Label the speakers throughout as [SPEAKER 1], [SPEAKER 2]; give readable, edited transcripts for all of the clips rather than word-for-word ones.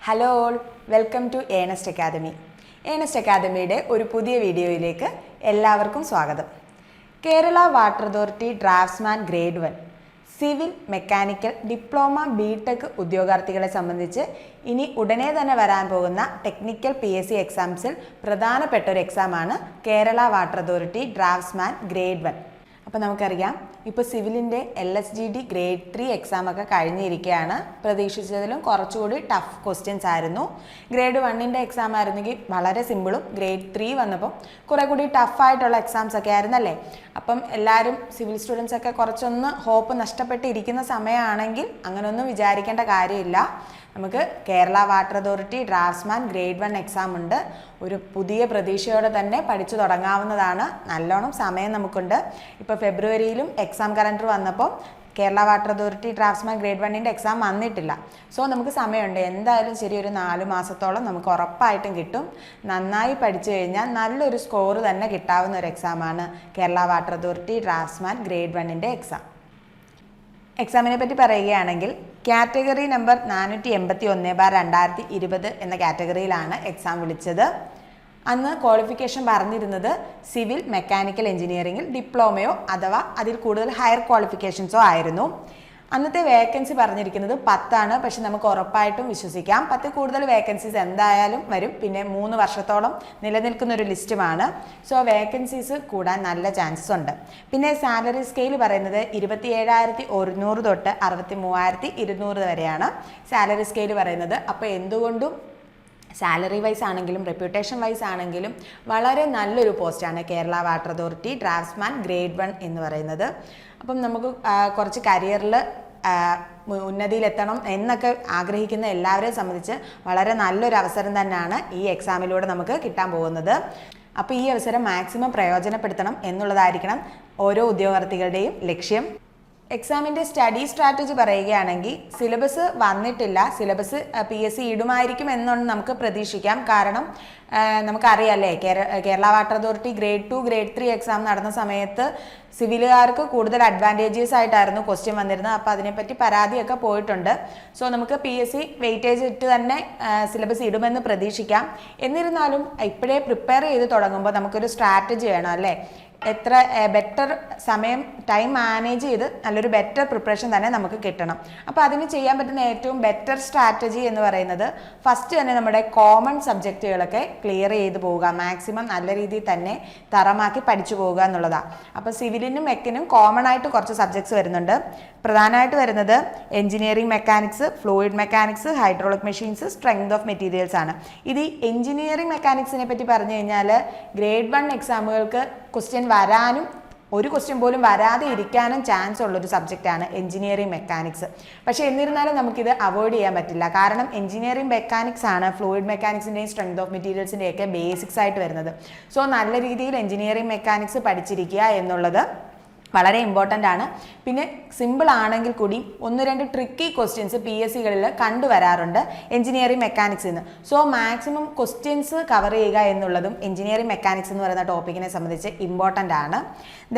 [SPEAKER 1] Hello all, welcome to Ernest academy. Ernest അക്കാദമിയുടെ ഒരു പുതിയ വീഡിയോയിലേക്ക് എല്ലാവർക്കും സ്വാഗതം. Kerala water authority draftsman grade 1 civil mechanical diploma BTech ഉദ്യോഗാർത്ഥികളെ സംബന്ധിച്ച് ഇനി ഉടനെ തന്നെ വരാൻ പോകുന്ന ടെക്നിക്കൽ PSC എക്സാംസിൽ പ്രധാനപ്പെട്ട ഒരു എക്സാമാണ് Kerala water authority draftsman grade 1. അപ്പോൾ നമുക്കറിയാം, ഇപ്പോൾ സിവിലിൻ്റെ LSGD ഗ്രേഡ് 3 എക്സാമൊക്കെ കഴിഞ്ഞിരിക്കുകയാണ്. പ്രതീക്ഷിച്ചതിലും കുറച്ചുകൂടി ടഫ് ക്വസ്റ്റ്യൻസ് ആയിരുന്നു. ഗ്രേഡ് 1ൻ്റെ എക്സാം ആയിരുന്നെങ്കിൽ വളരെ സിമ്പിളും, ഗ്രേഡ് 3 വന്നപ്പോൾ കുറേ കൂടി ടഫായിട്ടുള്ള എക്സാംസ് ഒക്കെ ആയിരുന്നല്ലേ. അപ്പം എല്ലാവരും സിവിൽ സ്റ്റുഡൻസ് ഒക്കെ കുറച്ചൊന്ന് ഹോപ്പ് നഷ്ടപ്പെട്ടിരിക്കുന്ന സമയമാണെങ്കിൽ അങ്ങനെയൊന്നും വിചാരിക്കേണ്ട കാര്യമില്ല. നമുക്ക് Kerala water authority draftsman grade 1 exam ഉണ്ട്. ഒരു പുതിയ പ്രതീക്ഷയോടെ തന്നെ പഠിച്ചു തുടങ്ങാവുന്നതാണ്. നല്ലോണം സമയം നമുക്കുണ്ട്. ഇപ്പോൾ ഫെബ്രുവരിയിലും എക്സാം കലണ്ടർ വന്നപ്പോൾ Kerala water authority draftsman grade 1ൻ്റെ എക്സാം വന്നിട്ടില്ല. സോ നമുക്ക് സമയമുണ്ട്. എന്തായാലും ശരി, ഒരു 4 മാസത്തോളം നമുക്ക് ഉറപ്പായിട്ടും കിട്ടും. നന്നായി പഠിച്ചു കഴിഞ്ഞാൽ നല്ലൊരു സ്കോർ തന്നെ കിട്ടാവുന്ന ഒരു എക്സാമാണ് Kerala water authority draftsman grade 1ൻ്റെ എക്സാം. എക്സാമിനെ പറ്റി പറയുകയാണെങ്കിൽ കാറ്റഗറി നമ്പർ 481/2020 എന്ന കാറ്റഗറിയിലാണ് എക്സാം വിളിച്ചത്. അന്ന് ക്വാളിഫിക്കേഷൻ പറഞ്ഞിരുന്നത് സിവിൽ മെക്കാനിക്കൽ എഞ്ചിനീയറിംഗിൽ ഡിപ്ലോമയോ അഥവാ അതിൽ കൂടുതൽ ഹയർ ക്വാളിഫിക്കേഷൻസോ ആയിരുന്നു. അന്നത്തെ വേക്കൻസി പറഞ്ഞിരിക്കുന്നത് 10 ആണ്. പക്ഷെ നമുക്ക് ഉറപ്പായിട്ടും വിശ്വസിക്കാം 10 കൂടുതൽ വേക്കൻസീസ് എന്തായാലും വരും. പിന്നെ 3 വർഷത്തോളം നിലനിൽക്കുന്ന ഒരു ലിസ്റ്റുമാണ്. സോ വേക്കൻസീസ് കൂടാൻ നല്ല ചാൻസസ് ഉണ്ട്. പിന്നെ സാലറി സ്കെയിൽ പറയുന്നത് 27,100 തൊട്ട് 63,200 വരെയാണ് സാലറി സ്കെയിൽ പറയുന്നത്. അപ്പോൾ എന്തുകൊണ്ടും സാലറി വൈസ് ആണെങ്കിലും റെപ്യൂട്ടേഷൻ വൈസ് ആണെങ്കിലും വളരെ നല്ലൊരു പോസ്റ്റാണ് Kerala water authority draftsman grade 1 എന്ന് പറയുന്നത്. അപ്പം നമുക്ക് കുറച്ച് കരിയറിൽ ഉന്നതിയിലെത്തണം എന്നൊക്കെ ആഗ്രഹിക്കുന്ന എല്ലാവരെയും സംബന്ധിച്ച് വളരെ നല്ലൊരു അവസരം തന്നെയാണ് ഈ എക്സാമിലൂടെ നമുക്ക് കിട്ടാൻ പോകുന്നത്. അപ്പോൾ ഈ അവസരം മാക്സിമം പ്രയോജനപ്പെടുത്തണം എന്നുള്ളതായിരിക്കണം ഓരോ ഉദ്യോഗാർത്ഥികളുടെയും ലക്ഷ്യം. എക്സാമിൻ്റെ സ്റ്റഡി സ്ട്രാറ്റജി പറയുകയാണെങ്കിൽ സിലബസ് വന്നിട്ടില്ല. സിലബസ് PSC ഇടുമായിരിക്കും എന്നാണ് നമുക്ക് പ്രതീക്ഷിക്കാം. കാരണം നമുക്കറിയാമല്ലേ, Kerala water authority grade 2 grade 3 exam നടന്ന സമയത്ത് സിവിലുകാർക്ക് കൂടുതൽ അഡ്വാൻറ്റേജസ് ആയിട്ടായിരുന്നു ക്വസ്റ്റ്യൻ വന്നിരുന്നത്. അപ്പോൾ അതിനെപ്പറ്റി പരാതിയൊക്കെ പോയിട്ടുണ്ട്. സോ നമുക്ക് PSC വെയിറ്റേജ് ഇട്ട് തന്നെ സിലബസ് ഇടുമെന്ന് പ്രതീക്ഷിക്കാം. എന്നിരുന്നാലും ഇപ്പോഴേ പ്രിപ്പയർ ചെയ്ത് തുടങ്ങുമ്പോൾ നമുക്കൊരു സ്ട്രാറ്റജി വേണം അല്ലേ. എത്ര ബെറ്റർ ടൈം മാനേജ് ചെയ്ത് നല്ലൊരു ബെറ്റർ പ്രിപ്പറേഷൻ തന്നെ നമുക്ക് കിട്ടണം. അപ്പോൾ അതിന് ചെയ്യാൻ പറ്റുന്ന ഏറ്റവും ബെറ്റർ സ്ട്രാറ്റജി എന്ന് പറയുന്നത് ഫസ്റ്റ് തന്നെ നമ്മുടെ കോമൺ സബ്ജക്റ്റുകളൊക്കെ ക്ലിയർ ചെയ്ത് പോവുക, മാക്സിമം നല്ല രീതിയിൽ തന്നെ തറമാക്കി പഠിച്ചു പോവുക എന്നുള്ളതാണ്. അപ്പോൾ സിവിലിനും മെക്കിനും കോമൺ ആയിട്ട് കുറച്ച് സബ്ജക്ട്സ് വരുന്നുണ്ട്. പ്രധാനമായിട്ട് വരുന്നത് engineering mechanics, fluid mechanics, hydraulic machines, strength of materials ആണ്. ഇത് എഞ്ചിനീയറിംഗ് മെക്കാനിക്സിനെ പറ്റി പറഞ്ഞു കഴിഞ്ഞാൽ ഗ്രേഡ് 1 എക്സാമുകൾക്ക് ക്വസ്റ്റ്യൻ വരാനും ഒരു ക്വസ്റ്റ്യൻ പോലും വരാതെ ഇരിക്കാനും ചാൻസ് ഉള്ളൊരു സബ്ജക്റ്റാണ് എഞ്ചിനീയറിംഗ് മെക്കാനിക്സ്. പക്ഷേ എന്നിരുന്നാലും നമുക്കിത് അവോയ്ഡ് ചെയ്യാൻ പറ്റില്ല. കാരണം എഞ്ചിനീയറിംഗ് മെക്കാനിക്സ് ആണ് ഫ്ലൂയിഡ് മെക്കാനിക്സിൻ്റെയും സ്ട്രെങ്ത് ഓഫ് മെറ്റീരിയൽസിൻ്റെയൊക്കെ ബേസിക്സ് ആയിട്ട് വരുന്നത്. സോ നല്ല രീതിയിൽ എഞ്ചിനീയറിംഗ് മെക്കാനിക്സ് പഠിച്ചിരിക്കുക എന്നുള്ളത് വളരെ ഇമ്പോർട്ടൻ്റ് ആണ്. പിന്നെ സിമ്പിൾ ആണെങ്കിൽ കൂടി 1-2 ട്രിക്കി ക്വസ്റ്റ്യൻസ് PSCകളിൽ കണ്ടുവരാറുണ്ട് എഞ്ചിനീയറിംഗ് മെക്കാനിക്സിൽ നിന്ന്. സോ മാക്സിമം ക്വസ്റ്റ്യൻസ് കവർ ചെയ്യുക എന്നുള്ളതും എഞ്ചിനീയറിംഗ് മെക്കാനിക്സ് എന്ന് പറയുന്ന ടോപ്പിക്കിനെ സംബന്ധിച്ച് ഇമ്പോർട്ടൻ്റ് ആണ്.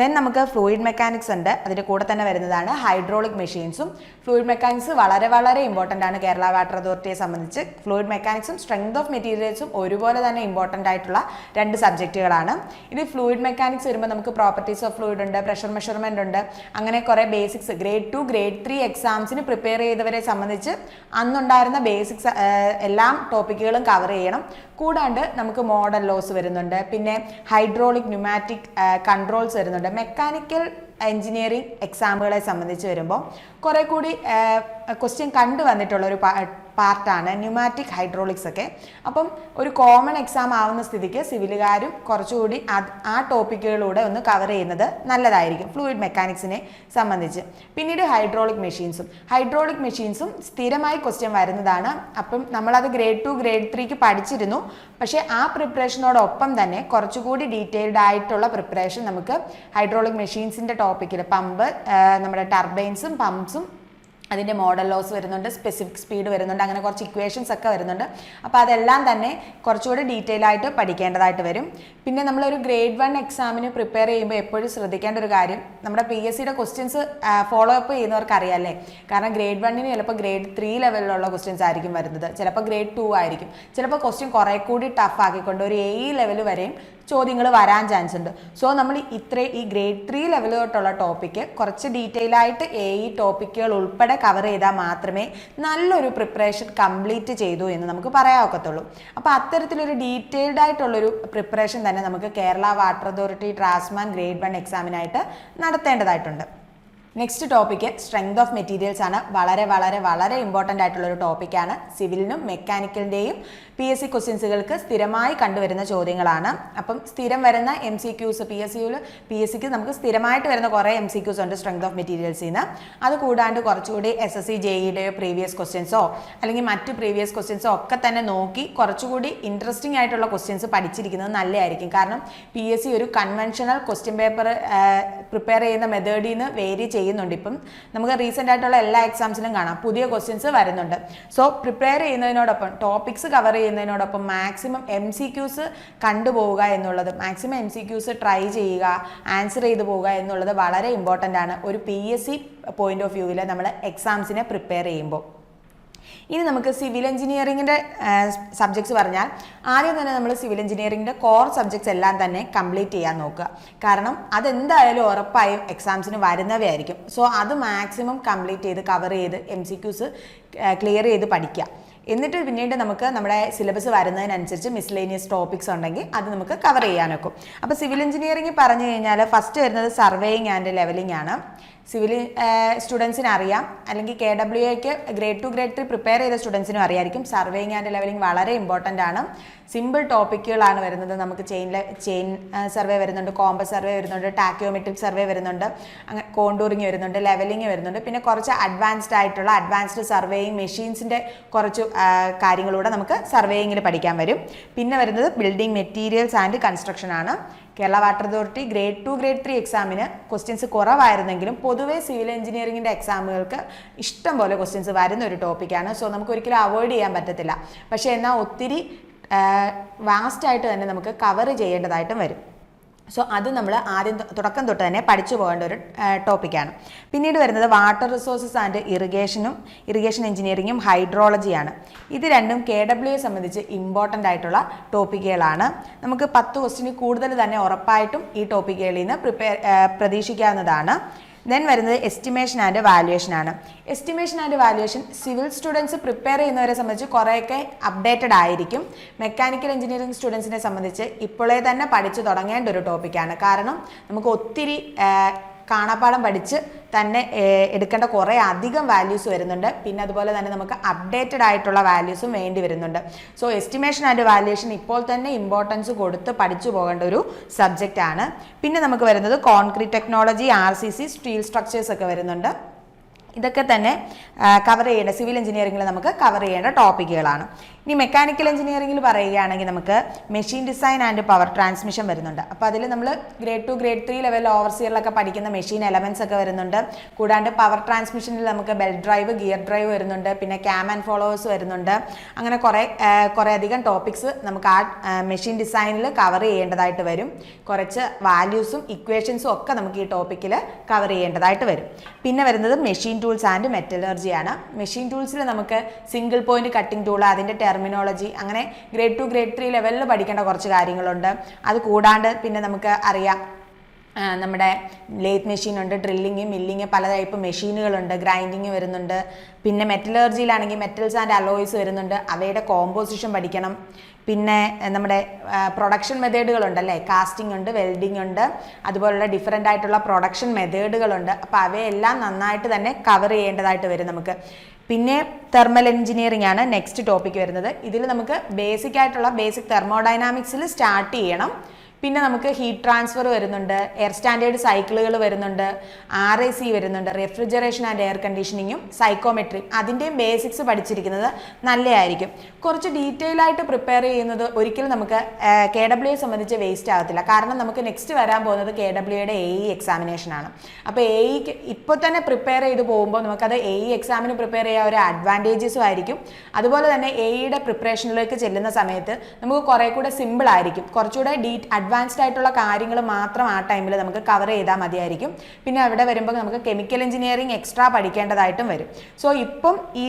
[SPEAKER 1] ദെൻ നമുക്ക് ഫ്ലൂയിഡ് മെക്കാനിക്സ് ഉണ്ട്. അതിൻ്റെ കൂടെ തന്നെ വരുന്നതാണ് ഹൈഡ്രോളിക് മെഷീൻസും. ഫ്ലൂയിഡ് മെക്കാനിക്സ് വളരെ വളരെ ഇമ്പോർട്ടൻ്റ് ആണ് കേരള വാട്ടർ അതോറിറ്റിയെ സംബന്ധിച്ച്. ഫ്ലൂയിഡ് മെക്കാനിക്സും സ്ട്രെങ്ത് ഓഫ് മെറ്റീരിയൽസും ഒരുപോലെ തന്നെ ഇമ്പോർട്ടൻ്റ് ആയിട്ടുള്ള 2 സബ്ജക്റ്റുകളാണ്. ഇത് ഫ്ലൂയിഡ് മെക്കാനിക്സ് വരുമ്പോൾ നമുക്ക് പ്രോപ്പർട്ടീസ് ഓഫ് ഫ്ലൂയിഡ് ഉണ്ട്, പ്രഷർ മെഷർമെൻ്റ് ഉണ്ട്, അങ്ങനെ കുറേ ബേസിക്സ് ഗ്രേഡ് 2 ഗ്രേഡ് 3 എക്സാംസിന് പ്രിപ്പയർ ചെയ്തവരെ സംബന്ധിച്ച് അന്നുണ്ടായിരുന്ന ബേസിക്സ് എല്ലാ ടോപ്പിക്കുകളും കവർ ചെയ്യണം. കൂടാണ്ട് നമുക്ക് മോഡൽ ലോസ് വരുന്നുണ്ട്, പിന്നെ ഹൈഡ്രോളിക് ന്യൂമാറ്റിക് കൺട്രോൾസ് വരുന്നുണ്ട്. മെക്കാനിക്കൽ എഞ്ചിനീയറിംഗ് എക്സാമുകളെ സംബന്ധിച്ച് വരുമ്പോൾ കുറേ കൂടി ക്വസ്റ്റ്യൻ കണ്ടുവന്നിട്ടുള്ളൊരു പാർട്ടാണ് ന്യൂമാറ്റിക് ഹൈഡ്രോളിക്സ് ഒക്കെ. അപ്പം ഒരു കോമൺ എക്സാം ആവുന്ന സ്ഥിതിക്ക് സിവിലുകാരും കുറച്ചുകൂടി ആ ടോപ്പിക്കുകളിലൂടെ ഒന്ന് കവർ ചെയ്യുന്നത് നല്ലതായിരിക്കും ഫ്ലൂയിഡ് മെക്കാനിക്സിനെ സംബന്ധിച്ച്. പിന്നീട് ഹൈഡ്രോളിക് മെഷീൻസും സ്ഥിരമായി ക്വസ്റ്റ്യൻ വരുന്നതാണ്. അപ്പം നമ്മളത് ഗ്രേഡ് 2 ഗ്രേഡ് 3ക്ക് പഠിച്ചിരുന്നു. പക്ഷേ ആ പ്രിപ്പറേഷനോടൊപ്പം തന്നെ കുറച്ചുകൂടി ഡീറ്റെയിൽഡ് ആയിട്ടുള്ള പ്രിപ്പറേഷൻ നമുക്ക് ഹൈഡ്രോളിക് മെഷീൻസിൻ്റെ ടോപ്പിക്കിൽ നമ്മുടെ ടർബൈൻസും പമ്പ്സും അതിൻ്റെ മോഡൽ ലോസ് വരുന്നുണ്ട്, സ്പെസിഫിക് സ്പീഡ് വരുന്നുണ്ട്, അങ്ങനെ കുറച്ച് ഇക്വേഷൻസ് ഒക്കെ വരുന്നുണ്ട്. അപ്പോൾ അതെല്ലാം തന്നെ കുറച്ചുകൂടി ഡീറ്റെയിൽ ആയിട്ട് പഠിക്കേണ്ടതായിട്ട് വരും. പിന്നെ നമ്മളൊരു ഗ്രേഡ് 1 എക്സാമിന് പ്രിപ്പയർ ചെയ്യുമ്പോൾ എപ്പോഴും ശ്രദ്ധിക്കേണ്ട ഒരു കാര്യം, നമ്മുടെ PSCയുടെ ക്വസ്റ്റ്യൻസ് ഫോളോ അപ്പ് ചെയ്യുന്നവർക്ക് അറിയാമല്ലേ. കാരണം ഗ്രേഡ് 1 ചിലപ്പോൾ ഗ്രേഡ് 3 ലെവലിലുള്ള ക്വസ്റ്റ്യൻസ് ആയിരിക്കും വരുന്നത്, ചിലപ്പോൾ ഗ്രേഡ് 2 ആയിരിക്കും, ചിലപ്പോൾ ക്വസ്റ്റ്യൻ കുറേ കൂടി ടഫ് ആക്കിക്കൊണ്ട് ഒരു AE ലെവൽ വരെയും ചോദ്യങ്ങൾ വരാൻ ചാൻസ് ഉണ്ട്. സോ നമ്മൾ ഈ ഗ്രേഡ് 3 ലെവൽ തൊട്ടുള്ള ടോപ്പിക്ക് കുറച്ച് ഡീറ്റെയിൽ ആയിട്ട് AE ടോപ്പിക്കുകൾ ഉൾപ്പെടെ കവർ ചെയ്താൽ മാത്രമേ നല്ലൊരു പ്രിപ്പറേഷൻ കംപ്ലീറ്റ് ചെയ്തു എന്ന് നമുക്ക് പറയാൻ ഒക്കത്തുള്ളൂ. അപ്പോൾ അത്തരത്തിലൊരു ഡീറ്റെയിൽഡ് ആയിട്ടുള്ളൊരു പ്രിപ്പറേഷൻ തന്നെ നമുക്ക് Kerala water authority draftsman grade 1 എക്സാമിനായിട്ട് നടത്തേണ്ടതായിട്ടുണ്ട്. Next topic strength of materials ആണ്. വളരെ വളരെ വളരെ ഇമ്പോർട്ടൻ്റ് ആയിട്ടുള്ളൊരു ടോപ്പിക്കാണ്. സിവിലിനും മെക്കാനിക്കലിൻ്റെയും PSC ക്വസ്റ്റ്യൻസുകൾക്ക് സ്ഥിരമായി കണ്ടുവരുന്ന ചോദ്യങ്ങളാണ്. അപ്പം സ്ഥിരം വരുന്ന MCQs PSCക്ക് നമുക്ക് സ്ഥിരമായിട്ട് വരുന്ന കുറേ MCQs ഉണ്ട് സ്ട്രെങ്ത് ഓഫ് മെറ്റീരിയൽസിൽ നിന്ന്. അത് കൂടാണ്ട് കുറച്ചുകൂടി SSC JEയുടെയോ പ്രീവിയസ് ക്വസ്റ്റ്യൻസോ അല്ലെങ്കിൽ മറ്റ് പ്രീവിയസ് ക്വസ്റ്റ്യൻസോ ഒക്കെ തന്നെ നോക്കി കുറച്ചുകൂടി ഇൻട്രസ്റ്റിംഗ് ആയിട്ടുള്ള ക്വസ്റ്റ്യൻസ് പഠിച്ചിരിക്കുന്നത് നല്ലതായിരിക്കും. കാരണം PSC ഒരു കൺവെൻഷണൽ ക്വസ്റ്റ്യൻ പേപ്പർ പ്രിപ്പയർ ചെയ്യുന്ന മെത്തേഡിൽ നിന്ന് വേരി ചെയ്യുന്നുണ്ട്. ഇപ്പം നമുക്ക് റീസെൻ്റ് ആയിട്ടുള്ള എല്ലാ എക്സാംസിലും കാണാം പുതിയ ക്വസ്റ്റ്യൻസ് വരുന്നുണ്ട്. സോ പ്രിപ്പയർ ചെയ്യുന്നതിനോടൊപ്പം ടോപ്പിക്സ് കവർ ചെയ്യുന്നതിനോടൊപ്പം മാക്സിമം MCQs കണ്ടുപോവുക എന്നുള്ളത്, മാക്സിമം MCQs ട്രൈ ചെയ്യുക, ആൻസർ ചെയ്തു പോവുക എന്നുള്ളത് വളരെ ഇമ്പോർട്ടൻ്റ് ആണ് ഒരു PSC പോയിന്റ് ഓഫ് വ്യൂവിൽ നമ്മൾ എക്സാംസിനെ പ്രിപ്പയർ ചെയ്യുമ്പോൾ. ഇനി നമുക്ക് സിവിൽ എഞ്ചിനീയറിങ്ങിൻ്റെ സബ്ജക്ട്സ് പറഞ്ഞാൽ ആദ്യം തന്നെ നമ്മൾ സിവിൽ എഞ്ചിനീയറിങ്ങിൻ്റെ കോർ സബ്ജക്ട്സ് എല്ലാം തന്നെ കംപ്ലീറ്റ് ചെയ്യാൻ നോക്കുക. കാരണം അതെന്തായാലും ഉറപ്പായും എക്സാംസിന് വരുന്നവയായിരിക്കും. സോ അത് മാക്സിമം കംപ്ലീറ്റ് ചെയ്ത് കവർ ചെയ്ത് MCQs ക്ലിയർ ചെയ്ത് പഠിക്കുക. എന്നിട്ട് പിന്നീട് നമുക്ക് നമ്മുടെ സിലബസ് വരുന്നതിനനുസരിച്ച് മിസ്ലേനിയസ് ടോപ്പിക്സ് ഉണ്ടെങ്കിൽ അത് നമുക്ക് കവർ ചെയ്യാനൊക്കും. അപ്പോൾ സിവിൽ എഞ്ചിനീയറിംഗ് പറഞ്ഞു കഴിഞ്ഞാൽ ഫസ്റ്റ് വരുന്നത് സർവേയിങ് ആൻഡ് ലെവലിംഗ് ആണ്. സിവിൽ സ്റ്റുഡൻസിന് അറിയാം, അല്ലെങ്കിൽ KWAക്ക് ഗ്രേഡ് 2 ഗ്രേഡ് 3 പ്രിപ്പയർ ചെയ്ത സ്റ്റുഡൻസിനും അറിയായിരിക്കും. സർവേയിങ് ആൻഡ് ലെവലിംഗ് വളരെ ഇമ്പോർട്ടൻ്റ് ആണ്. സിമ്പിൾ ടോപ്പിക്കുകളാണ് വരുന്നത്. നമുക്ക് ചെയിൻ സർവേ വരുന്നുണ്ട്, കോമ്പസ് സർവേ വരുന്നുണ്ട്, ടാക്യോമെട്രിക് സർവേ വരുന്നുണ്ട്, അങ്ങനെ കോണ്ടൂറിങ് വരുന്നുണ്ട്, ലെവലിംഗ് വരുന്നുണ്ട്. പിന്നെ കുറച്ച് അഡ്വാൻസ്ഡ് സർവേയിങ് മെഷീൻസിൻ്റെ കുറച്ച് കാര്യങ്ങളൂടെ നമുക്ക് സർവേയിങ്ങിൽ പഠിക്കാൻ വരും. പിന്നെ വരുന്നത് ബിൽഡിംഗ് മെറ്റീരിയൽസ് ആൻഡ് കൺസ്ട്രക്ഷൻ ആണ്. Kerala water authority grade 2 grade 3 എക്സാമിന് ക്വസ്റ്റ്യൻസ് കുറവായിരുന്നെങ്കിലും പൊതുവേ സിവിൽ എഞ്ചിനീയറിംഗിൻ്റെ എക്സാമുകൾക്ക് ഇഷ്ടം പോലെ ക്വസ്റ്റ്യൻസ് വരുന്ന ഒരു ടോപ്പിക്കാണ്. സോ നമുക്ക് ഒരിക്കലും അവോയ്ഡ് ചെയ്യാൻ പറ്റത്തില്ല. പക്ഷേ എന്നാൽ ഒത്തിരി വാസ്റ്റായിട്ട് തന്നെ നമുക്ക് കവർ ചെയ്യേണ്ടതായിട്ടും വരും. സോ അത് നമ്മൾ ആദ്യം തുടക്കം തൊട്ട് തന്നെ പഠിച്ചു പോകേണ്ട ഒരു ടോപ്പിക്കാണ്. പിന്നീട് വരുന്നത് വാട്ടർ റിസോഴ്സസ് ആൻഡ് ഇറിഗേഷൻ എഞ്ചിനീയറിങ്ങും ഹൈഡ്രോളജിയാണ്. ഇത് രണ്ടും KWയെ സംബന്ധിച്ച് ഇമ്പോർട്ടൻ്റ് ആയിട്ടുള്ള ടോപ്പിക്കുകളാണ്. നമുക്ക് 10 ക്വസ്റ്റ്യന് കൂടുതൽ തന്നെ ഉറപ്പായിട്ടും ഈ ടോപ്പിക്കുകളിൽ നിന്ന് പ്രതീക്ഷിക്കാവുന്നതാണ്. ദെൻ വരുന്നത് എസ്റ്റിമേഷൻ ആൻഡ് വാല്യുവേഷൻ ആണ്. Estimation and valuation civil students prepare ചെയ്യുന്നവരെ സംബന്ധിച്ച് കുറേയൊക്കെ അപ്ഡേറ്റഡ് ആയിരിക്കും. മെക്കാനിക്കൽ എഞ്ചിനീയറിംഗ് സ്റ്റുഡൻസിനെ സംബന്ധിച്ച് ഇപ്പോഴേ തന്നെ പഠിച്ചു തുടങ്ങേണ്ട ഒരു ടോപ്പിക്കാണ്. കാരണം നമുക്ക് ഒത്തിരി കാണാപ്പാടം പഠിച്ച് തന്നെ എടുക്കേണ്ട കുറേ അധികം വാല്യൂസ് വരുന്നുണ്ട്. പിന്നെ അതുപോലെ തന്നെ നമുക്ക് അപ്ഡേറ്റഡ് ആയിട്ടുള്ള വാല്യൂസും വേണ്ടി വരുന്നുണ്ട്. സോ എസ്റ്റിമേഷൻ ആൻഡ് വാല്യുവേഷൻ ഇപ്പോൾ തന്നെ ഇമ്പോർട്ടൻസ് കൊടുത്ത് പഠിച്ചു പോകേണ്ട ഒരു സബ്ജക്റ്റ് ആണ്. പിന്നെ നമുക്ക് വരുന്നത് concrete technology, RCC, steel structures ഒക്കെ വരുന്നുണ്ട്. ഇതൊക്കെ തന്നെ കവർ ചെയ്യേണ്ട സിവിൽ എഞ്ചിനീയറിംഗിൽ നമുക്ക് കവർ ചെയ്യേണ്ട ടോപ്പിക്കുകളാണ്. ഇനി മെക്കാനിക്കൽ എഞ്ചിനീയറിംഗിൽ പറയുകയാണെങ്കിൽ നമുക്ക് machine design and power transmission വരുന്നുണ്ട്. അപ്പോൾ അതിൽ നമ്മൾ ഗ്രേഡ് 2 ഗ്രേഡ് 3 ലെവൽ ഓവർസിയറിലൊക്കെ പഠിക്കുന്ന മെഷീൻ എലമെൻറ്റ്സ് ഒക്കെ വരുന്നുണ്ട്. കൂടാണ്ട് പവർ ട്രാൻസ്മിഷനിൽ നമുക്ക് ബെൽറ്റ് ഡ്രൈവ്, ഗിയർ ഡ്രൈവ് വരുന്നുണ്ട്. പിന്നെ ക്യാം ആൻഡ് ഫോളോവേഴ്സ് വരുന്നുണ്ട്. അങ്ങനെ കുറേ അധികം ടോപ്പിക്സ് നമുക്ക് ആ മെഷീൻ ഡിസൈനിൽ കവർ ചെയ്യേണ്ടതായിട്ട് വരും. കുറച്ച് വാല്യൂസും ഇക്വേഷൻസും ഒക്കെ നമുക്ക് ഈ ടോപ്പിക്കിൽ കവർ ചെയ്യേണ്ടതായിട്ട് വരും. പിന്നെ വരുന്നത് മെഷീൻ ടൂൾസ് ആൻഡ് മെറ്റലർജിയാണ്. മെഷീൻ ടൂൾസിൽ നമുക്ക് സിംഗിൾ പോയിന്റ് കട്ടിംഗ് ടൂൾ, അതിൻ്റെ ടെർമിനോളജി, അങ്ങനെ ഗ്രേഡ് 2 ഗ്രേഡ് 3 ലെവലിൽ പഠിക്കേണ്ട കുറച്ച് കാര്യങ്ങളുണ്ട്. അത് കൂടാണ്ട് പിന്നെ നമുക്ക് അറിയാം നമ്മുടെ ലേത്ത് മെഷീൻ ഉണ്ട്, ഡ്രില്ലിങ്, മില്ലിങ്, പല ടൈപ്പ് മെഷീനുകളുണ്ട്, ഗ്രൈൻഡിങ് വരുന്നുണ്ട്. പിന്നെ മെറ്റലർജിയിലാണെങ്കിൽ മെറ്റൽസ് ആൻഡ് അലോയ്സ് വരുന്നുണ്ട്, അവയുടെ കോമ്പോസിഷൻ പഠിക്കണം. പിന്നെ നമ്മുടെ പ്രൊഡക്ഷൻ മെത്തേഡുകളുണ്ടല്ലേ, കാസ്റ്റിംഗ് ഉണ്ട്, വെൽഡിംഗ് ഉണ്ട്, അതുപോലുള്ള ഡിഫറെൻ്റ് ആയിട്ടുള്ള പ്രൊഡക്ഷൻ മെത്തേഡുകളുണ്ട്. അപ്പോൾ അവയെല്ലാം നന്നായിട്ട് തന്നെ കവർ ചെയ്യേണ്ടതായിട്ട് വരും നമുക്ക്. പിന്നെ തെർമൽ എഞ്ചിനീയറിംഗ് ആണ് നെക്സ്റ്റ് ടോപ്പിക്ക് വരുന്നത്. ഇതിൽ നമുക്ക് ബേസിക് തെർമോഡൈനാമിക്സിൽ സ്റ്റാർട്ട് ചെയ്യണം. പിന്നെ നമുക്ക് ഹീറ്റ് ട്രാൻസ്ഫർ വരുന്നുണ്ട്, എയർ സ്റ്റാൻഡേർഡ് സൈക്കിളുകൾ വരുന്നുണ്ട്, RAC വരുന്നുണ്ട്, റെഫ്രിജറേഷൻ ആൻഡ് എയർ കണ്ടീഷനിങ്ങും സൈക്കോമെട്രി, അതിൻ്റെയും ബേസിക്സ് പഠിച്ചിരിക്കുന്നത് നല്ലതായിരിക്കും. കുറച്ച് ഡീറ്റെയിൽ ആയിട്ട് പ്രിപ്പയർ ചെയ്യുന്നത് ഒരിക്കലും നമുക്ക് KW സംബന്ധിച്ച് വേസ്റ്റ് ആകത്തില്ല. കാരണം നമുക്ക് നെക്സ്റ്റ് വരാൻ പോകുന്നത് KWയുടെ AE എക്സാമിനേഷൻ ആണ്. അപ്പോൾ AEക്ക് ഇപ്പോൾ തന്നെ പ്രിപ്പയർ ചെയ്ത് പോകുമ്പോൾ നമുക്കത് AE എക്സാമിന് പ്രിപ്പയർ ചെയ്യാൻ ഒരു അഡ്വാൻറ്റേജസും ആയിരിക്കും. അതുപോലെ തന്നെ AEയുടെ പ്രിപ്പറേഷനിലേക്ക് ചെല്ലുന്ന സമയത്ത് നമുക്ക് കുറേ കൂടെ സിമ്പിൾ ആയിരിക്കും. കുറച്ചുകൂടെ അഡ്വാൻസ്ഡ് ആയിട്ടുള്ള കാര്യങ്ങൾ മാത്രം ആ ടൈമിൽ നമുക്ക് കവർ ചെയ്താൽ മതിയായിരിക്കും. പിന്നെ അവിടെ വരുമ്പോൾ നമുക്ക് കെമിക്കൽ എഞ്ചിനീയറിംഗ് എക്സ്ട്രാ പഠിക്കേണ്ടതായിട്ടും വരും. സോ ഇപ്പം ഈ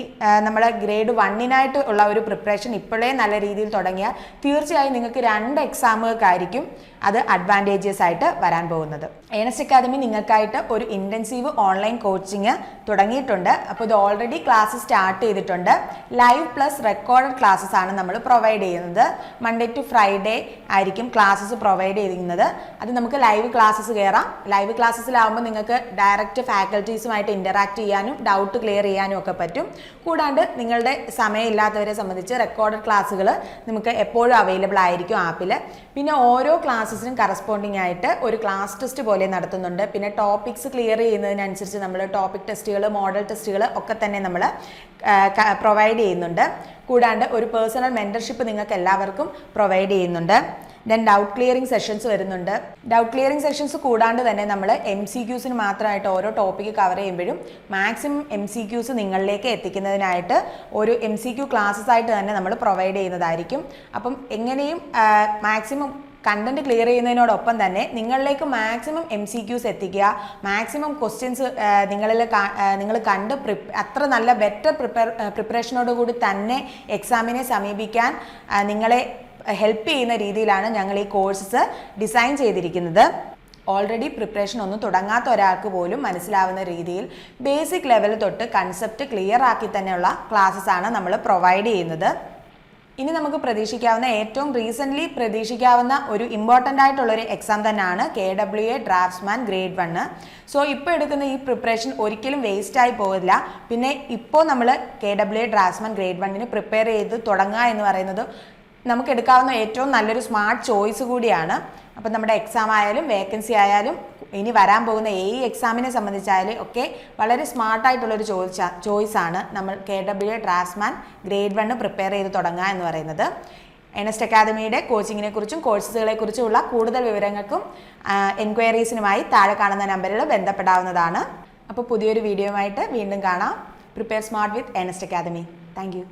[SPEAKER 1] നമ്മുടെ ഗ്രേഡ് 1-നായിട്ട് ഉള്ള ഒരു പ്രിപ്പറേഷൻ ഇപ്പോഴേ നല്ല രീതിയിൽ തുടങ്ങിയാൽ തീർച്ചയായും നിങ്ങൾക്ക് 2 എക്സാമുകൾക്കായിരിക്കും അത് അഡ്വാൻറ്റേജസ് ആയിട്ട് വരാൻ പോകുന്നത്. ഏണസ്റ്റ് അക്കാദമി നിങ്ങൾക്കായിട്ട് ഒരു ഇൻറ്റൻസീവ് ഓൺലൈൻ കോച്ചിങ് തുടങ്ങിയിട്ടുണ്ട്. അപ്പോൾ ഇത് ഓൾറെഡി ക്ലാസ് സ്റ്റാർട്ട് ചെയ്തിട്ടുണ്ട്. ലൈവ് പ്ലസ് റെക്കോർഡഡ് ക്ലാസ്സസ് ആണ് നമ്മൾ പ്രൊവൈഡ് ചെയ്യുന്നത്. മൺഡേ ടു ഫ്രൈഡേ ആയിരിക്കും ക്ലാസ്സസ് പ്രൊവൈഡ് ചെയ്യുന്നത്. അത് നമുക്ക് ലൈവ് ക്ലാസ്സസ് കയറാം. ലൈവ് ക്ലാസ്സസിലാവുമ്പോൾ നിങ്ങൾക്ക് ഡയറക്റ്റ് ഫാക്കൽറ്റീസുമായിട്ട് ഇൻ്ററാക്ട് ചെയ്യാനും ഡൗട്ട് ക്ലിയർ ചെയ്യാനും ഒക്കെ പറ്റും. കൂടാണ്ട് നിങ്ങളുടെ സമയമില്ലാത്തവരെ സംബന്ധിച്ച് റെക്കോർഡഡ് ക്ലാസ്സുകൾ നമുക്ക് എപ്പോഴും അവൈലബിൾ ആയിരിക്കും ആപ്പിൽ. പിന്നെ ഓരോ ക്ലാസ്സസിനും കറസ്പോണ്ടിങ് ആയിട്ട് ഒരു ക്ലാസ് ടെസ്റ്റ് പോലെ നടത്തുന്നുണ്ട്. പിന്നെ ടോപ്പിക്സ് ക്ലിയർ ചെയ്യുന്നതിനനുസരിച്ച് നമ്മൾ ടോപ്പിക് ടെസ്റ്റുകൾ, മോഡൽ ടെസ്റ്റുകൾ ഒക്കെ തന്നെ നമ്മൾ പ്രൊവൈഡ് ചെയ്യുന്നുണ്ട്. കൂടാണ്ട് ഒരു പേഴ്സണൽ മെൻറ്റർഷിപ്പ് നിങ്ങൾക്ക് എല്ലാവർക്കും പ്രൊവൈഡ് ചെയ്യുന്നുണ്ട്. ദെൻ ഡൗട്ട് ക്ലിയറിംഗ് സെഷൻസ് വരുന്നുണ്ട്. ഡൗട്ട് ക്ലിയറിംഗ് സെഷൻസ് കൂടാണ്ട് തന്നെ നമ്മൾ MCQസിന് മാത്രമായിട്ട് ഓരോ ടോപ്പിക്ക് കവർ ചെയ്യുമ്പോഴും മാക്സിമം MCQസ് നിങ്ങളിലേക്ക് എത്തിക്കുന്നതിനായിട്ട് ഒരു MCQ ക്ലാസ്സസ് ആയിട്ട് തന്നെ നമ്മൾ പ്രൊവൈഡ് ചെയ്യുന്നതായിരിക്കും. അപ്പം എങ്ങനെയും മാക്സിമം കണ്ടന്റ് ക്ലിയർ ചെയ്യുന്നതിനോടൊപ്പം തന്നെ നിങ്ങളിലേക്ക് മാക്സിമം MCQs എത്തിക്കുക, മാക്സിമം ക്വസ്റ്റ്യൻസ് നിങ്ങൾ കണ്ട് അത്ര നല്ല ബെറ്റർ പ്രിപ്പറേഷനോടുകൂടി തന്നെ എക്സാമിനെ സമീപിക്കാൻ നിങ്ങളെ ഹെൽപ്പ് ചെയ്യുന്ന രീതിയിലാണ് ഞങ്ങൾ ഈ കോഴ്സസ് ഡിസൈൻ ചെയ്തിരിക്കുന്നത്. ഓൾറെഡി പ്രിപ്പറേഷൻ ഒന്നും തുടങ്ങാത്ത ഒരാൾക്ക് പോലും മനസ്സിലാവുന്ന രീതിയിൽ ബേസിക് ലെവൽ തൊട്ട് കൺസെപ്റ്റ് ക്ലിയർ ആക്കി തന്നെയുള്ള ക്ലാസ്സസ് ആണ് നമ്മൾ പ്രൊവൈഡ് ചെയ്യുന്നത്. ഇനി നമുക്ക് പ്രതീക്ഷിക്കാവുന്ന ഏറ്റവും റീസെൻ്റ്ലി പ്രതീക്ഷിക്കാവുന്ന ഒരു ഇമ്പോർട്ടൻ്റ് ആയിട്ടുള്ളൊരു എക്സാം തന്നെയാണ് KWA ഡ്രാഫ്റ്റ്സ്മാൻ ഗ്രേഡ് 1. സോ ഇപ്പോൾ എടുക്കുന്ന ഈ പ്രിപ്പറേഷൻ ഒരിക്കലും വേസ്റ്റ് ആയി പോകില്ല. പിന്നെ ഇപ്പോൾ നമ്മൾ KWA ഡ്രാഫ്റ്റ്സ്മാൻ ഗ്രേഡ് 1-ന് പ്രിപ്പയർ ചെയ്ത് തുടങ്ങുക എന്ന് പറയുന്നത് നമുക്ക് എടുക്കാവുന്ന ഏറ്റവും നല്ലൊരു സ്മാർട്ട് ചോയ്സ് കൂടിയാണ്. അപ്പം നമ്മുടെ എക്സാം ആയാലും വേക്കൻസി ആയാലും ഇനി വരാൻ പോകുന്ന AE എക്സാമിനെ സംബന്ധിച്ചായാലും ഒക്കെ വളരെ സ്മാർട്ടായിട്ടുള്ളൊരു ചോയ്സാണ് നമ്മൾ KWA ഡ്രാഫ്റ്റ്സ്മാൻ ഗ്രേഡ് 1 പ്രിപ്പയർ ചെയ്ത് തുടങ്ങുക എന്ന് പറയുന്നത്. ഏണസ്റ്റ് അക്കാദമിയുടെ കോച്ചിങ്ങിനെ കുറിച്ചും കോഴ്സുകളെ കുറിച്ചുമുള്ള കൂടുതൽ വിവരങ്ങൾക്കും എൻക്വയറീസിനുമായി താഴെ കാണുന്ന നമ്പറിൽ ബന്ധപ്പെടാവുന്നതാണ്. അപ്പോൾ പുതിയൊരു വീഡിയോയുമായിട്ട് വീണ്ടും കാണാം. Prepare smart with Ernest Academy. Thank U.